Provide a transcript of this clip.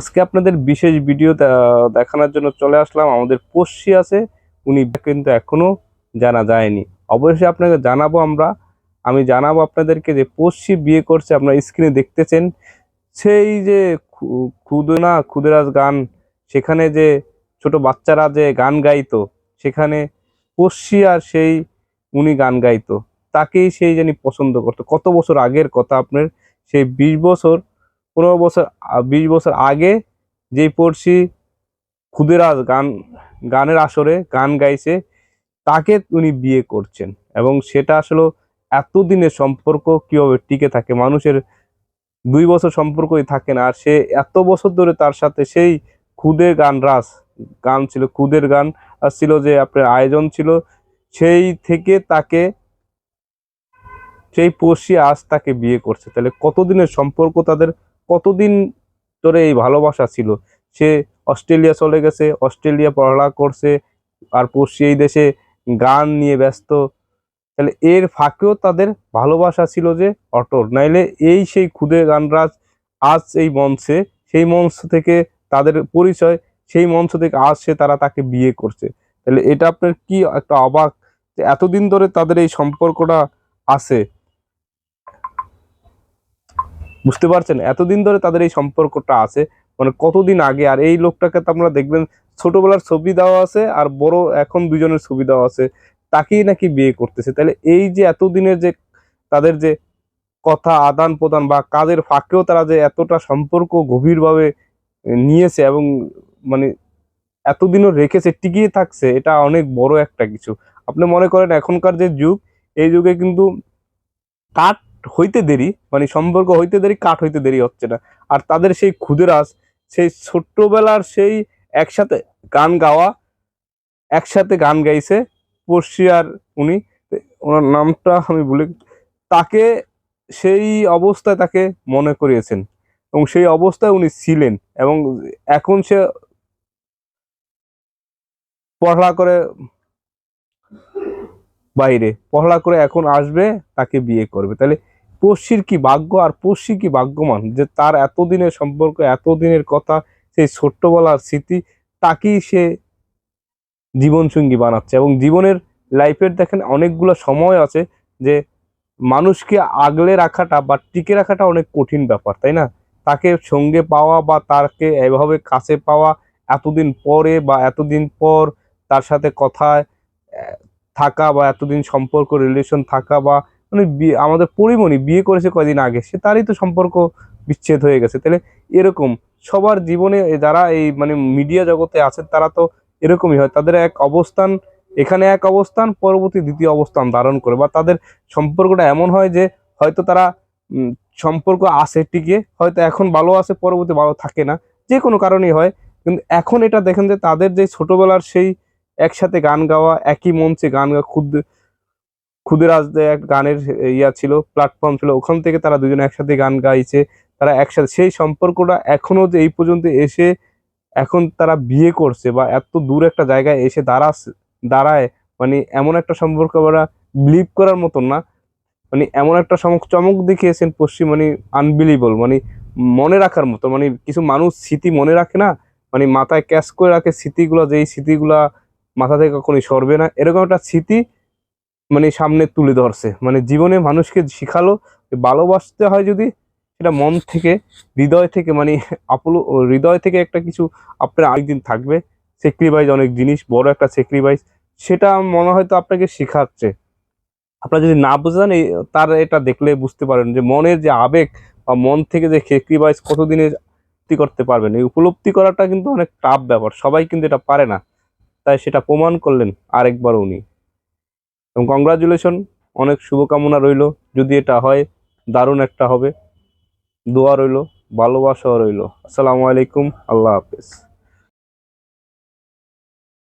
আজকে আপনাদের বিশেষ ভিডিও দেখানোর জন্য চলে আসলাম। আমাদের পড়শি আছে, উনি কিন্তু এখনো জানা যায়নি। অবশ্যই আপনাকে জানাবো আমি জানাবো আপনাদেরকে যে পড়শি বিয়ে করছে। আপনারা স্ক্রিনে দেখতেছেন সেই যে ক্ষুদিরাজ গান, সেখানে যে ছোট বাচ্চারা যে গান গাইতো, সেখানে পড়শি আর সেই উনি গান গাইতো, তাকেই সেই জানি পছন্দ করতো। কত বছর আগের কথা আপনার, সেই 20 বছর 15 বছর 20 বছর আগে যেই পড়শি ক্ষুদিরাজ গানের আসরে গান গাইছে, তাকে উনি বিয়ে করছেন। এবং সেটা আসলে এতদিনের সম্পর্ক কিভাবে টিকে থাকে? মানুষের 2 বছর সম্পর্কই থাকে না, আর সে এত বছর ধরে তার সাথে সেই খুদের গান ছিল, খুদের গান আর ছিল যে আপনার আয়োজন ছিল, সেই থেকে তাকে সেই পড়শি আজ তাকে বিয়ে করছে। তাহলে কতদিনের সম্পর্ক তাদের, কতদিন ধরে এই ভালোবাসা ছিল। সে অস্ট্রেলিয়া চলে গেছে, অস্ট্রেলিয়া পড়ালেখা করছে, আর পড়শি এই দেশে গান নিয়ে ব্যস্ত। তাহলে এর ফাঁকেও তাদের ভালোবাসা ছিল যে অটল। নাইলে এই সেই খুদে গানরাজ আজ এই মঞ্চে, সেই মঞ্চ থেকে তাদের পরিচয়, সেই মঞ্চ থেকে আজ তারা তাকে বিয়ে করছে। তাহলে এটা আপনার কি একটা অবাক যে এতদিন ধরে তাদের এই সম্পর্কটা আছে। বুঝতে পারছেন? এতদিন ধরে তাদের এই সম্পর্কটা আছে, মানে কতদিন আগে। আর এই লোকটাকে তো আপনারা দেখবেন ছোটবেলার ছবি দেওয়া আছে, আর বড় এখন দুজনের ছবি দেওয়া আছে, তাকেই নাকি বিয়ে করতেছে। তাহলে এই যে এতদিনের যে তাদের যে কথা আদান প্রদান বা কাজের ফাঁকেও তারা যে এতটা সম্পর্ক গভীরভাবে নিয়েছে এবং মানে এতদিনও রেখেছে, টিকিয়ে থাকছে, এটা অনেক বড় একটা কিছু। আপনি মনে করেন এখনকার যে যুগ, এই যুগে কিন্তু কাঠ হইতে দেরি, মানে সম্পর্ক হইতে দেরি, কাঠ হইতে দেরি হচ্ছে না। আর তাদের সেই ক্ষুদিরাজ, সেই ছোট্টবেলার সেই একসাথে গান গাওয়া, একসাথে গান গাইছে পড়শি আর উনি, ওনার নামটা আমি ভুলে, তাকে সেই অবস্থায় তাকে মনে করিয়েছেন এবং সেই অবস্থায় উনি ছিলেন। এবং এখন সে পড়াশোনা করে, বাইরে পড়াশোনা করে এখন আসবে, তাকে বিয়ে করবে। তাহলে পড়শির কি ভাগ্য, আর পড়শি কি ভাগ্যবান যে তার এতদিনের সম্পর্ক, এতদিনের কথা, সেই ছোট্টবেলার স্মৃতি, তাকেই সে জীবনসঙ্গী বানাচ্ছে। এবং জীবনের লাইফের দেখেন অনেকগুলো সময় আছে যে মানুষকে আগলে রাখাটা বা টিকে রাখাটা অনেক কঠিন ব্যাপার, তাই না? তাকে সঙ্গে পাওয়া বা তাকে এভাবে কাছে পাওয়া, এতদিন পরে বা এতদিন পর তার সাথে কথায় থাকা, বা এতদিন সম্পর্ক রিলেশন থাকা, বা মানে আমাদের পরিমণি বিয়ে করেছে কয়দিন আগে, সে তারই তো সম্পর্ক বিচ্ছেদ হয়ে গেছে। তাহলে এরকম সবার জীবনে যারা এই মানে মিডিয়া জগতে আছেন, তারা তো এরকমই হয়। তাদের এক অবস্থান, এখানে এক অবস্থান, পরবর্তী দ্বিতীয় অবস্থান ধারণ করে, বা তাদের সম্পর্কটা এমন হয় যে হয়তো তারা উম, সম্পর্ক আছে টিকে, হয়তো এখন ভালো আছে, পরবর্তী ভালো থাকে না, যে কোনো কারণেই হয়। কিন্তু এখন এটা দেখেন যে তাদের যে ছোটবেলার সেই একসাথে গান গাওয়া, একই মঞ্চে গান গাওয়া, ক্ষুদিরাজ যে এক গানের ছিল, প্ল্যাটফর্ম ছিল, ওখান থেকে তারা দুজনে একসাথে গান গাইছে, তারা একসাথে সেই সম্পর্কটা এখনো যে এই পর্যন্ত এসে এখন তারা বিয়ে করছে, বা এত দূর একটা জায়গায় এসে দাঁড়ায়, মানে এমন একটা সম্পর্ক ওরা বিলিভ করার মতন না। মানে এমন একটা চমক দেখিয়েছেন পশ্চিম, মানে আনবিলিভেবল, মানে মনে রাখার মতো। মানে কিছু মানুষ স্মৃতি মনে রাখে না, মানে মাথায় ক্যাচ করে রাখে স্মৃতিগুলো, যে এই স্মৃতিগুলা মাথা থেকে কখনোই সরবে না, এরকম একটা স্মৃতি মানে সামনে তুলে ধরছে। মানে জীবনে মানুষকে শিখালো যে ভালোবাসতে হয় যদি, সেটা মন থেকে, হৃদয় থেকে, মানে হৃদয় থেকে একটা কিছু আপনার আরেকদিন থাকবে। স্যাক্রিফাইস অনেক জিনিস, বড় একটা স্যাক্রিফাইস, সেটা মনে হয়তো আপনাকে শিখাচ্ছে। আপনারা যদি না বুঝেন এই, তার এটা দেখলে বুঝতে পারেন যে মনের যে আবেগ বা মন থেকে যে স্যাক্রিফাইস কতদিনে করতে পারবেন। এই উপলব্ধি করাটা কিন্তু অনেক টাফ ব্যাপার, সবাই কিন্তু এটা পারে না। তাই সেটা প্রমাণ করলেন আরেকবার উনি। এবং কংগ্রাচুলেশন, অনেক শুভকামনা রইল। যদি এটা হয়, দারুণ একটা হবে। দোয়া রইল, ভালোবাসাও রইল। আসসালামু আলাইকুম, আল্লাহ হাফেজ।